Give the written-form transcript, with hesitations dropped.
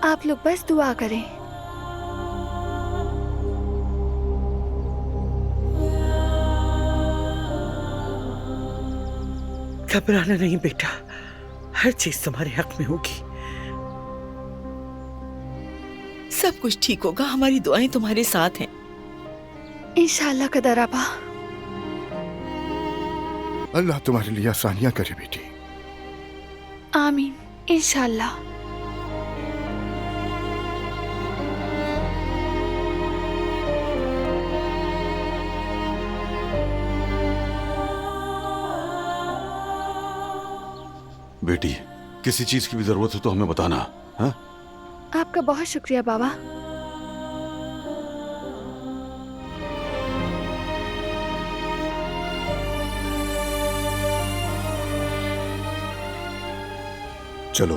आप लोग बस दुआ करें। घबराना नहीं बेटा, हर चीज तुम्हारे हक में होगी। सब कुछ ठीक होगा, हमारी दुआएं तुम्हारे साथ हैं। इंशाल्लाह कदर आबा। अल्लाह तुम्हारे लिए आसानियां करे बेटी। आमीन, इंशाल्लाह। बेटी, किसी चीज की भी जरूरत हो तो हमें बताना। हाँ? आपका बहुत शुक्रिया बाबा। चलो